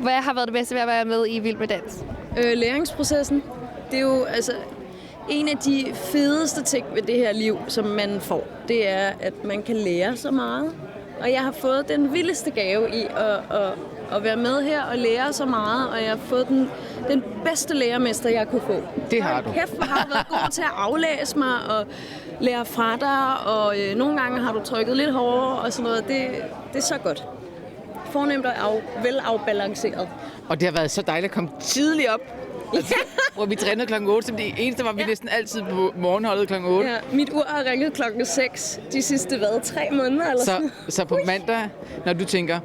Hvad har været det bedste ved at være med i Vild med Dans? Læringsprocessen. Det er jo altså en af de fedeste ting ved det her liv, som man får. Det er, at man kan lære så meget. Og jeg har fået den vildeste gave i at være med her og lære så meget. Og jeg har fået den bedste lærermester, jeg kunne få. Det har du. Kæft, hvor har du været god til at aflæse mig og lære fra dig. Og nogle gange har du trykket lidt hårdere og sådan noget. Det er så godt. Fornemt og velafbalanceret. Og det har været så dejligt at komme tidligt op. Altså, hvor vi trænede klokken 8, som det eneste var vi næsten altid på morgenholdet klokken 8. Ja, mit ur har ringet klokken 6 de sidste 3 måneder eller sådan. Så på mandag, når du tænker,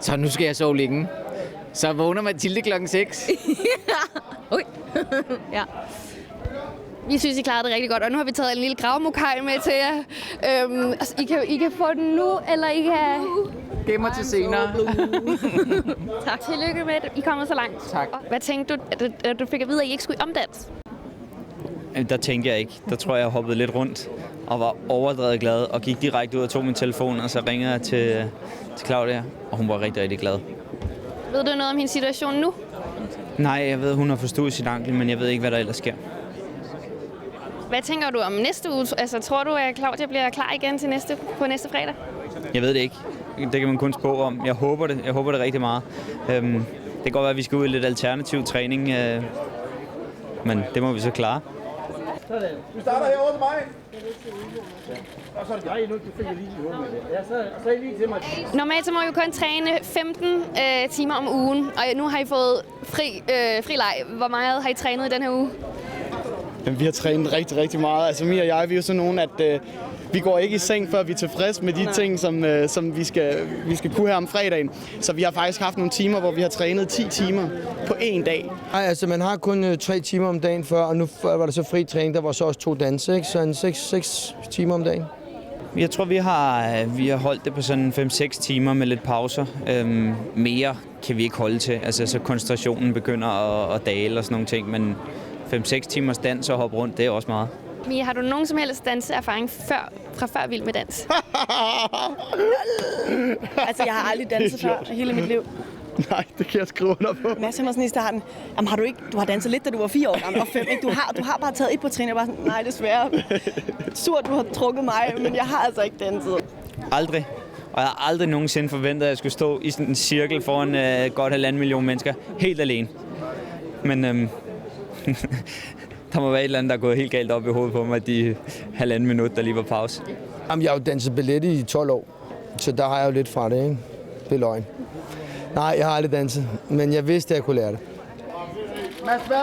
så nu skal jeg sove længe, så vågner Mathilde klokken 6. Ui. Ja. Vi synes, I klarede det rigtig godt, og nu har vi taget en lille gravmokaj med til jer. Altså, I kan få den nu, eller I kan... Gemmer til senere. Tak. Tillykke med det. I er kommet så langt. Tak. Hvad tænkte du, da du fik at vide, at I ikke skulle omdans? Der tænkte jeg ikke. Der tror jeg hoppede lidt rundt og var overdrevet glad og gik direkte ud og tog min telefon, og så ringede jeg til Claudia, og hun var rigtig, rigtig glad. Ved du noget om hendes situation nu? Nej, jeg ved, hun har forstået sin ankel, men jeg ved ikke, hvad der ellers sker. Hvad tænker du om næste uge? Altså, tror du, at Claudia bliver klar igen til på næste fredag? Jeg ved det ikke. Det kan man kun spå om. Jeg håber det. Jeg håber det rigtig meget. Det kan godt være, at vi skal ud i lidt alternativ træning, men det må vi så klare. Du starter herovre til mig. Og så er det dig nu, du fik lige i hovedet med det. Ja, så er I lige til mig. Normalt så må vi jo kun træne 15 timer om ugen, og nu har I fået fri leg. Hvor meget har I trænet i den her uge? Jamen, vi har trænet rigtig, rigtig meget. Altså Mia og jeg, vi er jo sådan nogen, at vi går ikke i seng, før vi er tilfredse med de ting, som vi skal kunne her om fredagen. Så vi har faktisk haft nogle timer, hvor vi har trænet 10 timer på en dag. Nej, altså man har kun 3 timer om dagen før, og nu var der så fri træning, der var så også 2 danse, ikke? Så en 6 timer om dagen. Jeg tror, vi har holdt det på sådan 5-6 timer med lidt pauser. Mere kan vi ikke holde til. Altså, så koncentrationen begynder at dale og sådan nogle ting, men 5-6 timers dans og hoppe rundt, det er også meget. Mia, har du nogen som helst danseerfaring fra før Vild med Dans? Altså, jeg har aldrig danset før i hele mit liv. Nej, det kan jeg skrive under på. Mads mig sådan i starten, jamen du har danset lidt, da du var 4 år gammel, og 5, ikke? Du har bare taget et på trin, og bare sådan, nej, desværre. Surt, du har trukket mig, men jeg har altså ikke danset. Aldrig. Og jeg har aldrig nogensinde forventet, at jeg skulle stå i sådan en cirkel foran godt 1,5 million mennesker, helt alene. Men der må være et eller andet, der er gået helt galt op i hovedet på mig, de 1,5 minut, der lige var pause. Jamen, jeg har jo danset ballet i 12 år, så der har jeg jo lidt fra det, ikke? Det er løgn. Nej, jeg har aldrig danset, men jeg vidste, at jeg kunne lære det. Mads Val.